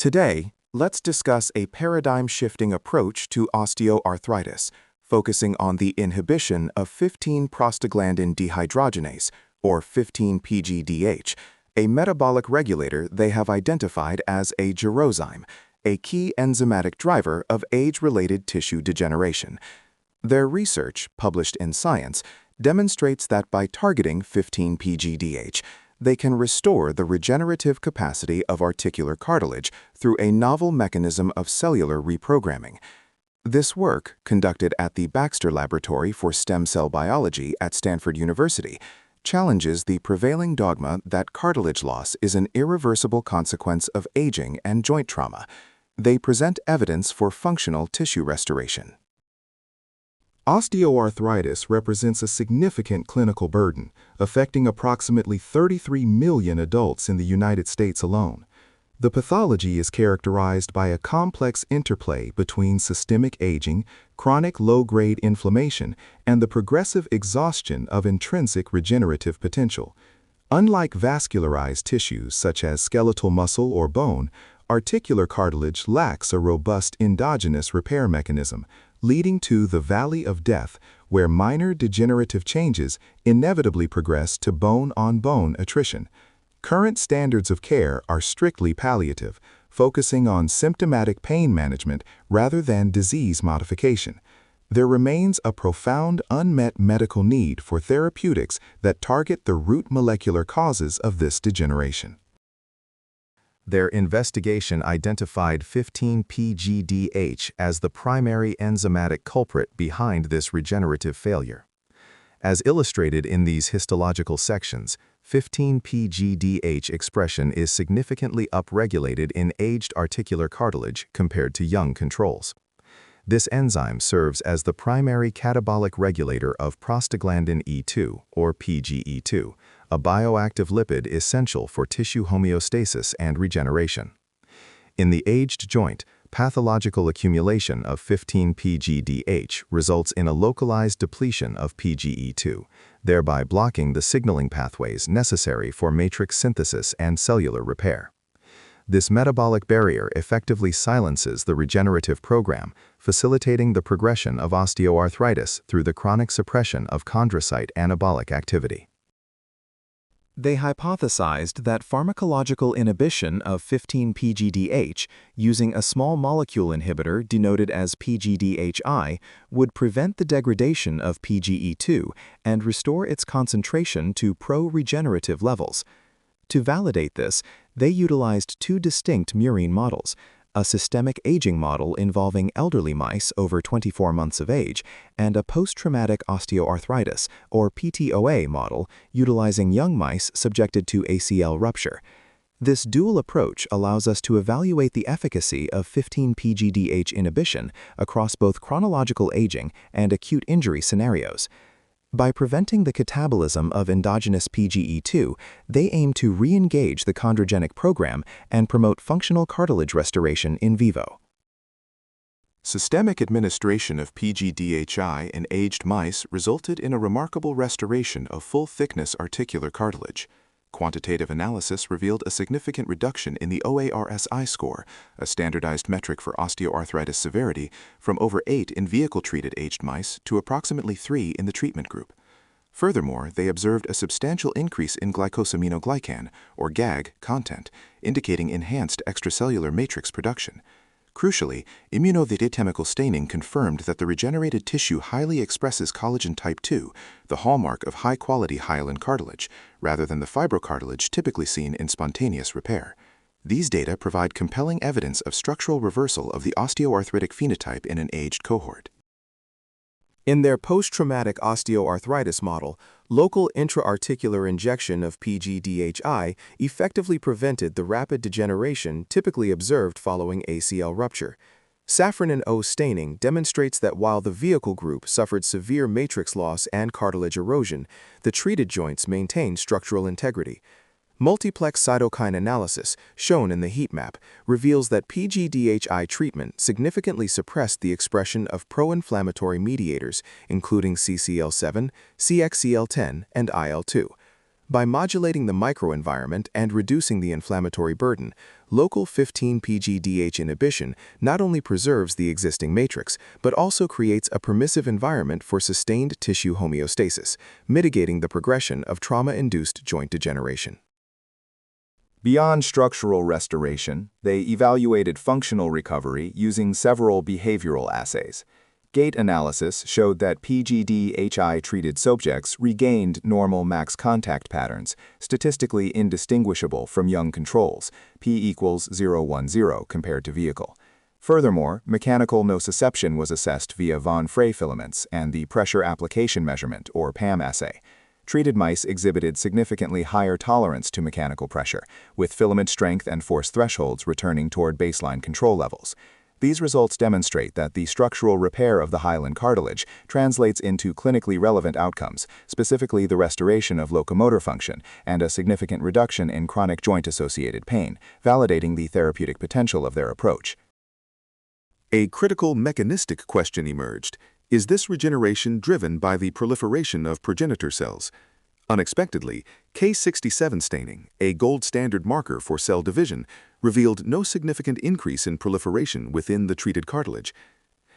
Today, let's discuss a paradigm-shifting approach to osteoarthritis, focusing on the inhibition of 15-prostaglandin dehydrogenase, or 15-PGDH, a metabolic regulator they have identified as a gerozyme, a key enzymatic driver of age-related tissue degeneration. Their research, published in Science, demonstrates that by targeting 15-PGDH, they can restore the regenerative capacity of articular cartilage through a novel mechanism of cellular reprogramming. This work, conducted at the Baxter Laboratory for Stem Cell Biology at Stanford University, challenges the prevailing dogma that cartilage loss is an irreversible consequence of aging and joint trauma. They present evidence for functional tissue restoration. Osteoarthritis represents a significant clinical burden, affecting approximately 33 million adults in the United States alone. The pathology is characterized by a complex interplay between systemic aging, chronic low-grade inflammation, and the progressive exhaustion of intrinsic regenerative potential. Unlike vascularized tissues such as skeletal muscle or bone, articular cartilage lacks a robust endogenous repair mechanism, leading to the valley of death, where minor degenerative changes inevitably progress to bone-on-bone attrition. Current standards of care are strictly palliative, focusing on symptomatic pain management rather than disease modification. There remains a profound unmet medical need for therapeutics that target the root molecular causes of this degeneration. Their investigation identified 15-PGDH as the primary enzymatic culprit behind this regenerative failure. As illustrated in these histological sections, 15-PGDH expression is significantly upregulated in aged articular cartilage compared to young controls. This enzyme serves as the primary catabolic regulator of prostaglandin E2, or PGE2, a bioactive lipid essential for tissue homeostasis and regeneration. In the aged joint, pathological accumulation of 15-PGDH results in a localized depletion of PGE2, thereby blocking the signaling pathways necessary for matrix synthesis and cellular repair. This metabolic barrier effectively silences the regenerative program, facilitating the progression of osteoarthritis through the chronic suppression of chondrocyte anabolic activity. They hypothesized that pharmacological inhibition of 15-PGDH using a small molecule inhibitor denoted as PGDHI would prevent the degradation of PGE2 and restore its concentration to pro-regenerative levels. To validate this, they utilized two distinct murine models, a systemic aging model involving elderly mice over 24 months of age, and a post-traumatic osteoarthritis, or PTOA model, utilizing young mice subjected to ACL rupture. This dual approach allows us to evaluate the efficacy of 15-PGDH inhibition across both chronological aging and acute injury scenarios. By preventing the catabolism of endogenous PGE2, they aim to re-engage the chondrogenic program and promote functional cartilage restoration in vivo. Systemic administration of PGDHI in aged mice resulted in a remarkable restoration of full-thickness articular cartilage. Quantitative analysis revealed a significant reduction in the OARSI score, a standardized metric for osteoarthritis severity, from over 8 in vehicle-treated aged mice to approximately 3 in the treatment group. Furthermore, they observed a substantial increase in glycosaminoglycan, or GAG, content, indicating enhanced extracellular matrix production. Crucially, immunohistochemical staining confirmed that the regenerated tissue highly expresses collagen type 2, the hallmark of high-quality hyaline cartilage, rather than the fibrocartilage typically seen in spontaneous repair. These data provide compelling evidence of structural reversal of the osteoarthritic phenotype in an aged cohort. In their post-traumatic osteoarthritis model, local intra-articular injection of PGDHI effectively prevented the rapid degeneration typically observed following ACL rupture. Safran and O staining demonstrates that while the vehicle group suffered severe matrix loss and cartilage erosion, the treated joints maintained structural integrity. Multiplex cytokine analysis, shown in the heat map, reveals that PGDHI treatment significantly suppressed the expression of pro-inflammatory mediators, including CCL7, CXCL10, and IL-2. By modulating the microenvironment and reducing the inflammatory burden, Local 15-PGDH inhibition not only preserves the existing matrix, but also creates a permissive environment for sustained tissue homeostasis, mitigating the progression of trauma-induced joint degeneration. Beyond structural restoration, they evaluated functional recovery using several behavioral assays. Gait analysis showed that PGDHI-treated subjects regained normal max contact patterns, statistically indistinguishable from young controls, p equals 0.10 compared to vehicle. Furthermore, mechanical nociception was assessed via von Frey filaments and the pressure application measurement, or PAM assay. Treated mice exhibited significantly higher tolerance to mechanical pressure, with filament strength and force thresholds returning toward baseline control levels. These results demonstrate that the structural repair of the hyaline cartilage translates into clinically relevant outcomes, specifically the restoration of locomotor function and a significant reduction in chronic joint-associated pain, validating the therapeutic potential of their approach. A critical mechanistic question emerged. Is this regeneration driven by the proliferation of progenitor cells? Unexpectedly, K67 staining, a gold standard marker for cell division, revealed no significant increase in proliferation within the treated cartilage.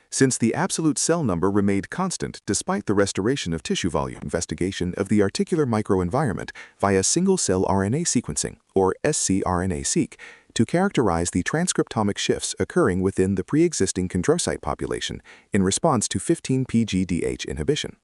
Since the absolute cell number remained constant despite the restoration of tissue volume, investigation of the articular microenvironment via single-cell RNA sequencing, or scRNA-seq, to characterize the transcriptomic shifts occurring within the pre-existing chondrocyte population in response to 15-PGDH inhibition.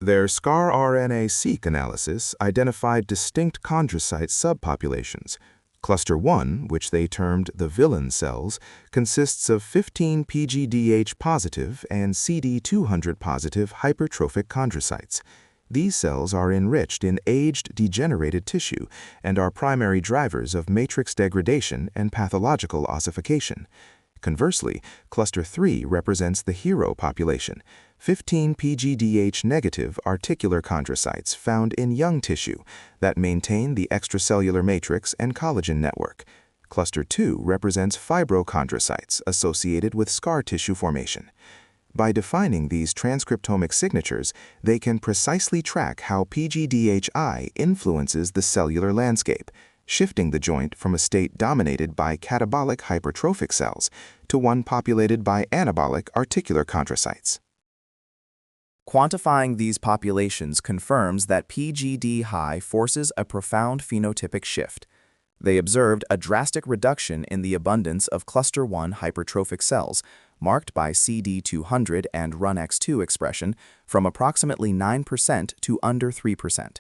Their scRNA-seq analysis identified distinct chondrocyte subpopulations. Cluster 1, which they termed the villain cells, consists of 15-PGDH-positive and CD200-positive hypertrophic chondrocytes. These cells are enriched in aged, degenerated tissue and are primary drivers of matrix degradation and pathological ossification. Conversely, Cluster 3 represents the hero population, 15-PGDH-negative articular chondrocytes found in young tissue that maintain the extracellular matrix and collagen network. Cluster 2 represents fibrochondrocytes associated with scar tissue formation. By defining these transcriptomic signatures, they can precisely track how PGDHI influences the cellular landscape, shifting the joint from a state dominated by catabolic hypertrophic cells to one populated by anabolic articular chondrocytes. Quantifying these populations confirms that PGD-high forces a profound phenotypic shift. They observed a drastic reduction in the abundance of cluster 1 hypertrophic cells, marked by CD200 and RUNX2 expression, from approximately 9% to under 3%.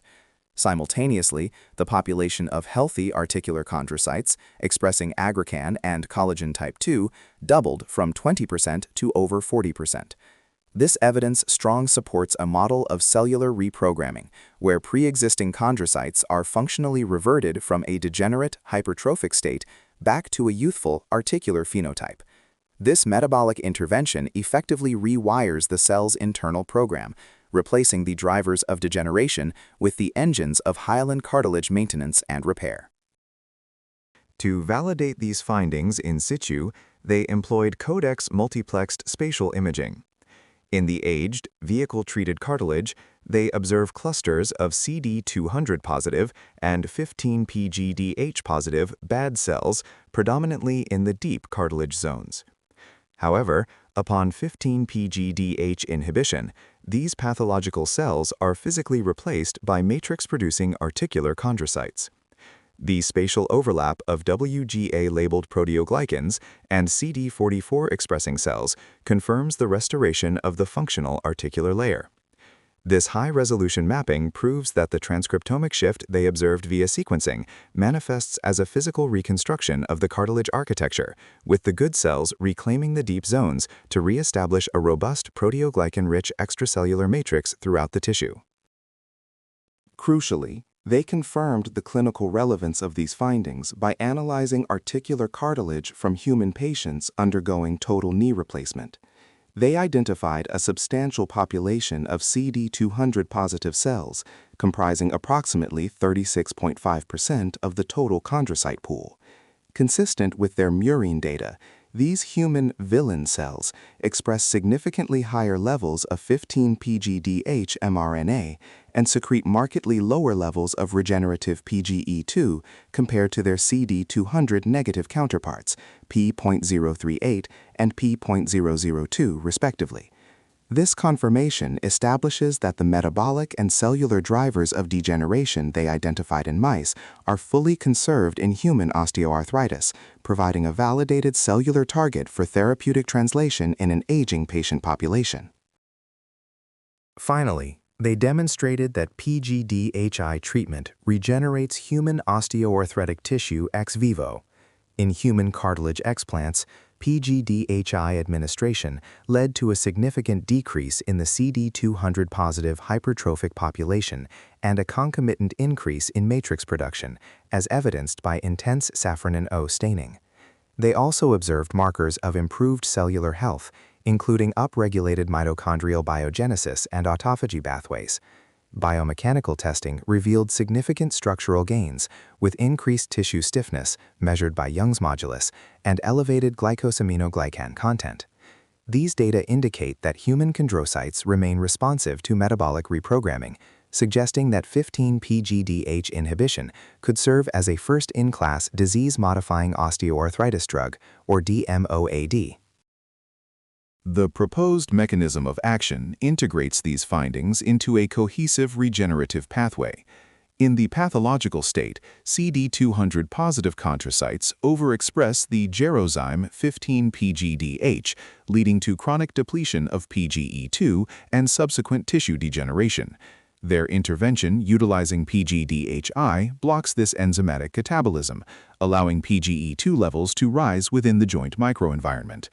Simultaneously, the population of healthy articular chondrocytes, expressing aggrecan and collagen type 2, doubled from 20% to over 40%. This evidence strongly supports a model of cellular reprogramming, where pre-existing chondrocytes are functionally reverted from a degenerate hypertrophic state back to a youthful articular phenotype. This metabolic intervention effectively rewires the cell's internal program, replacing the drivers of degeneration with the engines of hyaline cartilage maintenance and repair. To validate these findings in situ, they employed codex multiplexed spatial imaging. In the aged, vehicle-treated cartilage, they observe clusters of CD200-positive and 15-PGDH-positive bad cells predominantly in the deep cartilage zones. However, upon 15-PGDH inhibition, these pathological cells are physically replaced by matrix-producing articular chondrocytes. The spatial overlap of WGA-labeled proteoglycans and CD44-expressing cells confirms the restoration of the functional articular layer. This high-resolution mapping proves that the transcriptomic shift they observed via sequencing manifests as a physical reconstruction of the cartilage architecture, with the good cells reclaiming the deep zones to re-establish a robust proteoglycan-rich extracellular matrix throughout the tissue. Crucially, they confirmed the clinical relevance of these findings by analyzing articular cartilage from human patients undergoing total knee replacement. They identified a substantial population of CD200-positive cells, comprising approximately 36.5% of the total chondrocyte pool. Consistent with their murine data, these human villain cells express significantly higher levels of 15-PGDH mRNA and secrete markedly lower levels of regenerative PGE2 compared to their CD200 negative counterparts, P.038 and P.002, respectively. This confirmation establishes that the metabolic and cellular drivers of degeneration they identified in mice are fully conserved in human osteoarthritis, providing a validated cellular target for therapeutic translation in an aging patient population. Finally, they demonstrated that PGDHI treatment regenerates human osteoarthritic tissue ex vivo. In human cartilage explants, PGDHI administration led to a significant decrease in the CD200 positive hypertrophic population and a concomitant increase in matrix production, as evidenced by intense safranin O staining. They also observed markers of improved cellular health, including upregulated mitochondrial biogenesis and autophagy pathways. Biomechanical testing revealed significant structural gains, with increased tissue stiffness, measured by Young's modulus, and elevated glycosaminoglycan content. These data indicate that human chondrocytes remain responsive to metabolic reprogramming, suggesting that 15-PGDH inhibition could serve as a first-in-class disease-modifying osteoarthritis drug, or DMOAD. The proposed mechanism of action integrates these findings into a cohesive regenerative pathway. In the pathological state, CD200 positive chondrocytes overexpress the gerozyme 15-PGDH, leading to chronic depletion of PGE2 and subsequent tissue degeneration. Their intervention utilizing PGDHI blocks this enzymatic catabolism, allowing PGE2 levels to rise within the joint microenvironment.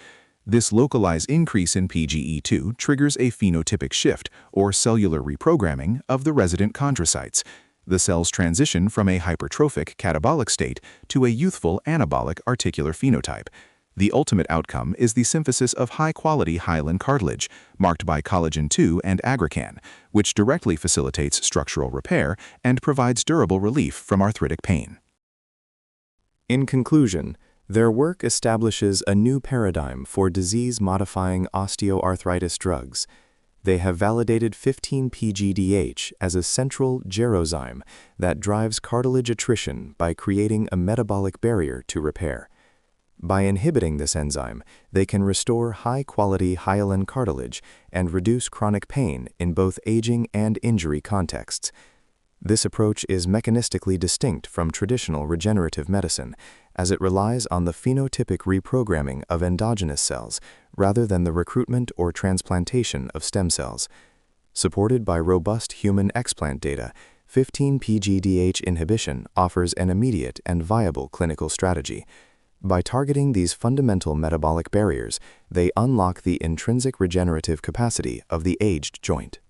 This localized increase in PGE2 triggers a phenotypic shift, or cellular reprogramming, of the resident chondrocytes. The cells transition from a hypertrophic catabolic state to a youthful anabolic articular phenotype. The ultimate outcome is the synthesis of high-quality hyaline cartilage, marked by collagen II and aggrecan, which directly facilitates structural repair and provides durable relief from arthritic pain. In conclusion, their work establishes a new paradigm for disease-modifying osteoarthritis drugs. They have validated 15-PGDH as a central gerozyme that drives cartilage attrition by creating a metabolic barrier to repair. By inhibiting this enzyme, they can restore high-quality hyaline cartilage and reduce chronic pain in both aging and injury contexts. This approach is mechanistically distinct from traditional regenerative medicine, as it relies on the phenotypic reprogramming of endogenous cells rather than the recruitment or transplantation of stem cells. Supported by robust human explant data, 15-PGDH inhibition offers an immediate and viable clinical strategy. By targeting these fundamental metabolic barriers, they unlock the intrinsic regenerative capacity of the aged joint.